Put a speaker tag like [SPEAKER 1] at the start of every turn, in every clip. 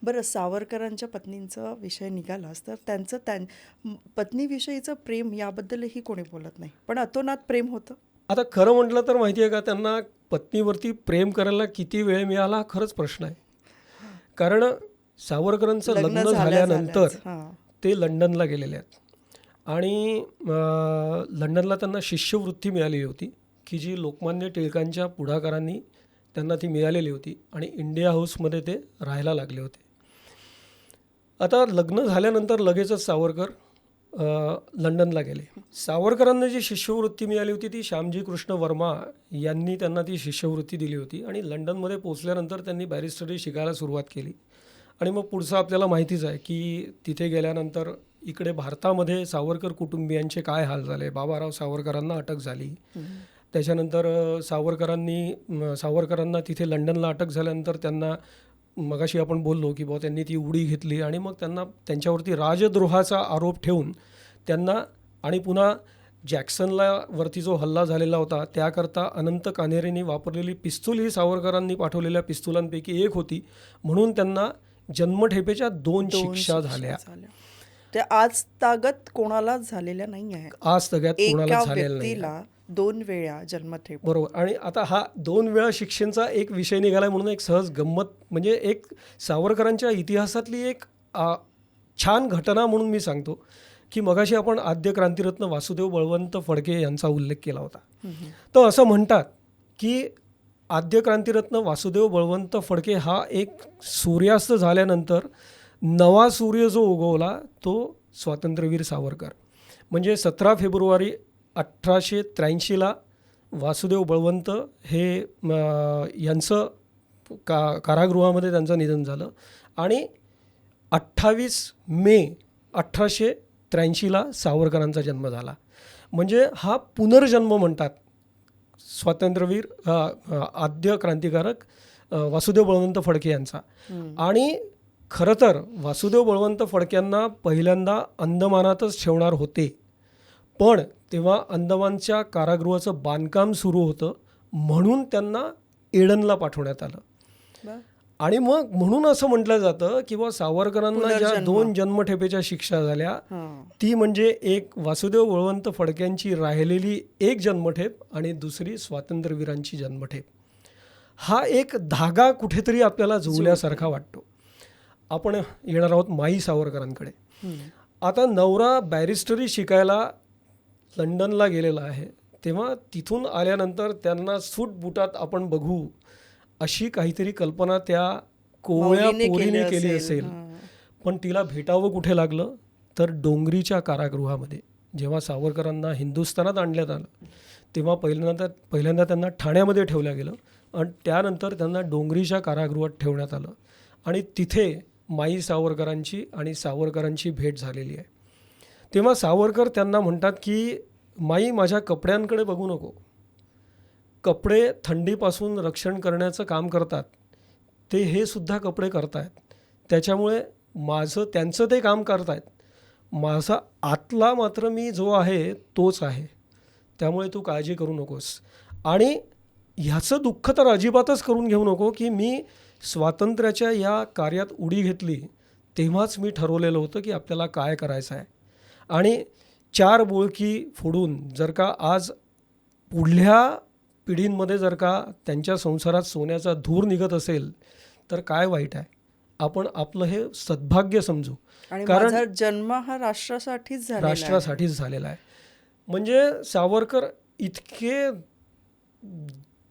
[SPEAKER 1] बरं, सावरकरांच्या पत्नींचा विषय निघालाच तर पत्नीविषयीचं प्रेम याबद्दलही कोणी बोलत नाही, पण अतोनात प्रेम होतं.
[SPEAKER 2] आता खरं म्हटलं तर माहिती आहे का, त्यांना पत्नीवरती प्रेम करायला किती वेळ मिळाला हा खरंच प्रश्न आहे. कारण सावरकरांचं
[SPEAKER 1] लग्न
[SPEAKER 2] लग्न
[SPEAKER 1] झाल्या
[SPEAKER 2] झाल्यानंतर
[SPEAKER 1] झाल्याच हां.
[SPEAKER 2] ते लंडनला गेलेले आहेत आणि लंडनला त्यांना शिष्यवृत्ती मिळालेली होती की जी लोकमान्य टिळकांच्या पुढाकारांनी त्यांना ती मिळालेली होती आणि इंडिया हाऊसमध्ये ते राहायला लागले होते. आता लग्न झाल्यानंतर लगेचच सावरकर लंडनला गेले. सावरकरांना जी शिष्यवृत्ती मिळाली होती ती श्यामजी कृष्ण वर्मा यांनी त्यांना ती शिष्यवृत्ती दिली होती आणि लंडनमध्ये पोचल्यानंतर त्यांनी बॅरिस्टरी शिकायला सुरुवात केली. आणि मग पुढचं आपल्याला माहितीच आहे की तिथे गेल्यानंतर इकडे भारतामध्ये सावरकर कुटुंबियांचे काय हाल झाले. बाबाराव सावरकरांना अटक झाली. त्याच्यानंतर सावरकरांना तिथे लंडनला अटक झाल्यानंतर त्यांना मगाशी आपण बोललो की त्यांनी ती उडी घेतली आणि मग त्यांच्यावरती राजद्रोहाचा आरोप ठेवून त्यांना आणि पुन्हा जॅक्सनला वरती जो हल्ला झालेला होता त्याकरता अनंत कान्हेरेंनी वापरलेली पिस्तूल ही सावरकरांनी पाठवलेल्या पिस्तुलांपैकी एक होती, म्हणून त्यांना जन्मठेपेच्या 2 शिक्षा झाल्या.
[SPEAKER 1] ते आज तागत कोणालाच झालेल्या नाही आहे.
[SPEAKER 2] आज तग्यात कोणाला झालेलं नाही.
[SPEAKER 1] 2 वेळा जन्मठेप.
[SPEAKER 2] बरोबर. आणि आता हा 2 वेळा शिक्षेचा एक विषय निघाला म्हणून एक सहज गंमत म्हणजे एक सावरकरांच्या इतिहासातली एक छान घटना म्हणून मी सांगतो की मगाशी आपण आद्य क्रांतिरत्न वासुदेव बळवंत फडके यांचा उल्लेख केला होता. तर असं म्हणतात की आद्य क्रांतिरत्न वासुदेव बळवंत फडके हा एक सूर्यास्त झाल्यानंतर नवा सूर्य जो उगवला तो स्वातंत्र्यवीर सावरकर. म्हणजे 17 फेब्रुवारी 1883ला वासुदेव बळवंत हे यांचं कारागृहामध्ये त्यांचं निधन झालं आणि 28 मे 1883ला सावरकरांचा जन्म झाला. म्हणजे हा पुनर्जन्म म्हणतात स्वातंत्र्यवीर आद्य क्रांतिकारक वासुदेव बळवंत फडके यांचा. आणि खरं तर वासुदेव बळवंत फडक्यांना पहिल्यांदा अंदमानातच ठेवणार होते, पण तेव्हा अंदमानच्या कारागृहाचं बांधकाम सुरू होतं म्हणून त्यांना एडनला पाठवण्यात आलं. आणि मग म्हणून असं म्हटलं जातं की सावरकरांना ज्या 2 जन्मठेपेच्या शिक्षा झाल्या ती म्हणजे एक वासुदेव बळवंत फडक्यांची राहिलेली एक जन्मठेप आणि दुसरी स्वातंत्र्यवीरांची जन्मठेप. हा एक धागा कुठेतरी आपल्याला जुळल्यासारखा वाटतो. आपण येणार आहोत माई सावरकरांकडे. आता नवरा बॅरिस्टरी शिकायला लंडनला गेलेला आहे, तेव्हा तिथून आल्यानंतर त्यांना सूटबुटात आपण बघू अशी काहीतरी कल्पना त्या कोवळ्या पोरीने केली असेल. पण तिला भेटावं कुठे लागलं तर डोंगरीच्या कारागृहामध्ये. जेव्हा सावरकरांना हिंदुस्थानात आणण्यात आलं तेव्हा पहिल्यांदा त्यांना ठाण्यामध्ये ठेवलं गेलं आणि त्यानंतर त्यांना डोंगरीच्या कारागृहात ठेवण्यात आलं आणि तिथे माई सावरकरांची आणि सावरकरांची भेट झालेली आहे. तेव्हा सावरकर त्यांना म्हणतात की माई, माझ्या कपड्यांकडे बघू नको. कपडे थंडीपासून रक्षण करण्याचं काम करतात, ते हे सुद्धा कपडे करतायत, त्याच्यामुळे त्यांचं ते काम करतायत, माझा आतला मात्र मी जो आहे तोच आहे, त्यामुळे तू काळजी करू नकोस. आणि ह्याचं दुःख तर अजिबातच करून घेऊ नको की मी स्वातंत्र्याच्या या कार्यात उडी घेतली तेव्हाच मी ठरवलेलं होतं की आपल्याला काय करायचं आहे. आणि 4 बोळकी फोडून जर का आज पुढल्या पिढींमध्ये जर का त्यांच्या संसारात सोन्याचा धूर निघत असेल तर काय वाईट आहे. आपण आपलं हे सद्भाग्य समजू.
[SPEAKER 1] कारण माझा जन्म हा राष्ट्रासाठीच
[SPEAKER 2] झालेला आहे. म्हणजे सावरकर इतके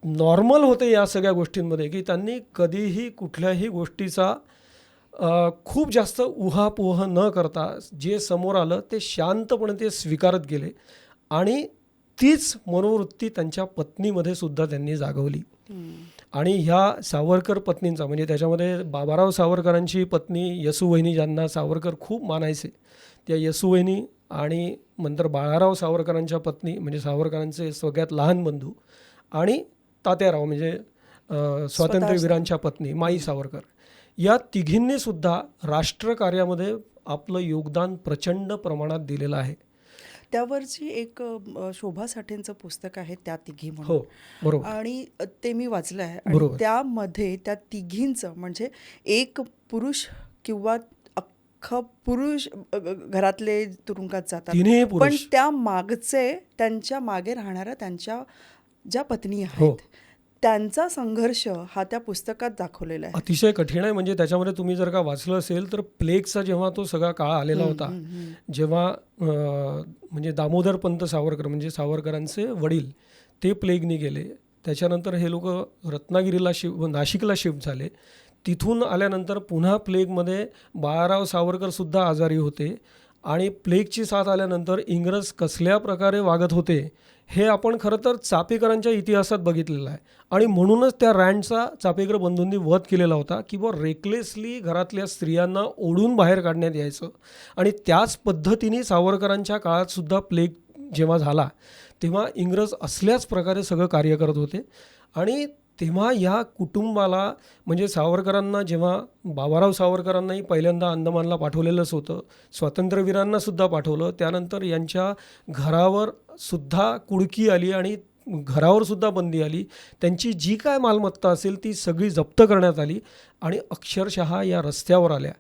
[SPEAKER 2] नॉर्मल होते या सगळ्या गोष्टींमध्ये की त्यांनी कधीही कुठल्याही गोष्टीचा खूप जास्त उहापोह न करता जे समोर आलं ते शांतपणे ते स्वीकारत गेले आणि तीच मनोवृत्ती त्यांच्या पत्नीमध्ये सुद्धा त्यांनी जागवली. आणि ह्या सावरकर पत्नींचा म्हणजे त्याच्यामध्ये बाबाराव सावरकरांची पत्नी यसुवहिनी, ज्यांना सावरकर खूप मानायचे, त्या यसुवहिनी आणि नंतर बाळाराव सावरकरांच्या पत्नी म्हणजे सावरकरांचे सगळ्यात लहान बंधू आणि तात्याराव म्हणजे स्वातंत्र्यवीरांच्या पत्नी माई सावरकर, या तिघींनी सुद्धा राष्ट्रकार्यामध्ये आपलं योगदान प्रचंड प्रमाणात दिलेलं आहे.
[SPEAKER 1] त्यावरची एक शोभा साठेंचं पुस्तक आहे त्या तिघी
[SPEAKER 2] हो
[SPEAKER 1] म्हणून,
[SPEAKER 2] बरोबर
[SPEAKER 1] आणि ते मी वाचलं आहे. आणि
[SPEAKER 2] बरोबर
[SPEAKER 1] त्यामध्ये त्या तिघींचं म्हणजे एक पुरुष किंवा अख्खं पुरुष घरातले तुरुंगात जातात,
[SPEAKER 2] तिन्ही
[SPEAKER 1] पण
[SPEAKER 2] पुरुष
[SPEAKER 1] त्या मागचे त्यांच्या मागे राहणाऱ्या त्यांच्या ज्या पत्नी
[SPEAKER 2] हो
[SPEAKER 1] आहेत त्यांचा संघर्ष हा त्या पुस्तकात दाखवलेला आहे.
[SPEAKER 2] अतिशय कठीण आहे. म्हणजे त्याच्यामध्ये तुम्ही जर का वाचलं असेल तर प्लेगचा जेव्हा तो सगळा काळ आलेला होता, जेव्हा म्हणजे दामोदर पंत सावरकर म्हणजे सावरकरांचे वडील ते प्लेगनी गेले, त्याच्यानंतर हे लोक रत्नागिरीला नाशिकला शिफ्ट झाले. तिथून आल्यानंतर पुन्हा प्लेगमध्ये बाळाराव सावरकरसुद्धा आजारी होते आणि प्लेगची साथ आल्यानंतर इंग्रज कसल्या प्रकारे वागत होते हे आपण खरं तर चापेकरांच्या इतिहासात बघितलेलं आहे. आणि म्हणूनच त्या रँडचा चापेकर बंधूंनी वध केलेला होता की बुवा रेकलेसली घरातल्या स्त्रियांना ओढून बाहेर काढण्यात यायचं. आणि त्याच पद्धतीने सावरकरांच्या काळातसुद्धा प्लेग जेव्हा झाला तेव्हा इंग्रज असल्याच प्रकारे सगळं कार्य करत होते. आणि तेव्हा या कुटुंबाला म्हणजे सावरकरांना जेव्हा बाबाराव सावरकरांनाही पहिल्यांदा अंदमानला पाठवलेलंच होतं, स्वातंत्र्यवीरांनासुद्धा पाठवलं, त्यानंतर यांच्या घरावर सुद्धा कुडकी आली आणि घरावर सुद्धा बंदी आली. त्यांची जी काय मालमत्ता असेल ती सगळी जप्त करण्यात आली आणि अक्षरशः या रस्त्यावर आल्या.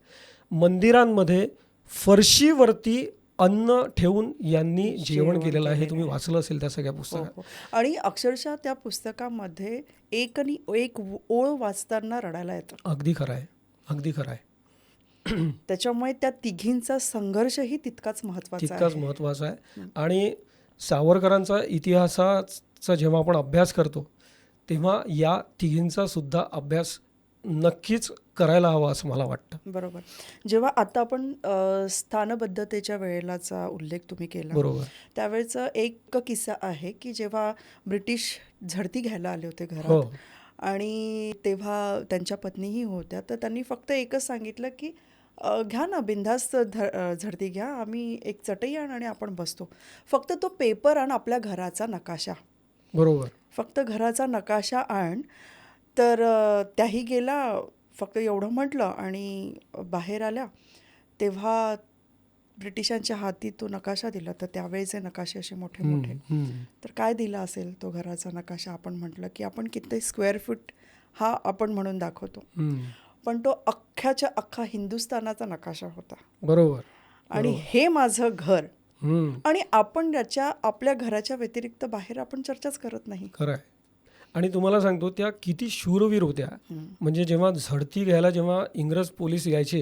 [SPEAKER 2] मंदिरांमध्ये फरशीवरती अन्न ठेवून यांनी जेवण केलेलं आहे. तुम्ही वाचलं असेल त्या सगळ्या पुस्तकात.
[SPEAKER 1] आणि अक्षरशः त्या पुस्तकामध्ये एक ओळ वाचताना रडायला येतं.
[SPEAKER 2] अगदी खरं आहे, अगदी खरं आहे.
[SPEAKER 1] त्याच्यामुळे त्या तिघींचा संघर्षही तितकाच
[SPEAKER 2] महत्त्वाचा आहे. आणि सावरकरांचा इतिहासाचा जेव्हा आपण अभ्यास करतो तेव्हा या तिघींचा सुद्धा अभ्यास नक्कीच करायला हवा असं मला वाटतं.
[SPEAKER 1] बरोबर. जेव्हा आता आपण स्थानबद्धतेच्या वेळेलाचा उल्लेख तुम्ही केला,
[SPEAKER 2] बरोबर
[SPEAKER 1] त्यावेळेचा एक किस्सा आहे की जेव्हा ब्रिटिश झडती घ्यायला आले होते
[SPEAKER 2] हो
[SPEAKER 1] घरात आणि तेव्हा त्यांच्या पत्नीही होत्या, तर त्यांनी फक्त एकच सांगितलं की घ्या ना बिनधास्त झडती घ्या, आम्ही एक चटई आण आणि आपण बसतो, फक्त तो पेपर आण, आपल्या घराचा नकाशा,
[SPEAKER 2] बरोबर
[SPEAKER 1] फक्त घराचा नकाशा आण. तर त्याही गेला, फक्त एवढं म्हटलं आणि बाहेर आल्या. तेव्हा ब्रिटिशांच्या हाती तो नकाशा दिला. तर त्यावेळेचे नकाशे असे मोठे मोठे. तर काय दिला असेल तो घराचा नकाशा? आपण म्हटलं की आपण किती स्क्वेअर फूट हा आपण म्हणून दाखवतो, पण तो अख्ख्याच्या अख्खा हिंदुस्थानाचा नकाशा होता.
[SPEAKER 2] बरोबर.
[SPEAKER 1] आणि हे माझं घर. आणि आपण आपल्या घराच्या व्यतिरिक्त बाहेर आपण चर्चाच करत नाही.
[SPEAKER 2] खरं आहे. आणि तुम्हाला सांगतो त्या किती शूरवीर होत्या. म्हणजे जेव्हा झडती घ्यायला जेव्हा इंग्रज पोलीस यायचे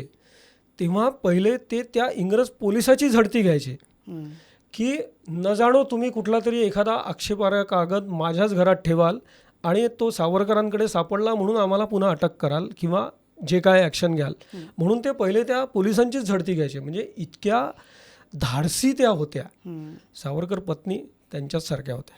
[SPEAKER 2] तेव्हा पहिले ते त्या इंग्रज पोलिसाची झडती घ्यायचे की न जाणो तुम्ही कुठला तरी एखादा आक्षेपार्ह कागद माझ्याच घरात ठेवाल आणि तो सावरकरांकडे सापडला म्हणून आम्हाला पुन्हा अटक कराल किंवा जे काय ॲक्शन घ्याल, म्हणून ते पहिले त्या पोलिसांचीच झडती घ्यायचे. म्हणजे इतक्या धाडसी त्या होत्या. सावरकर पत्नी त्यांच्याच सारख्या होत्या.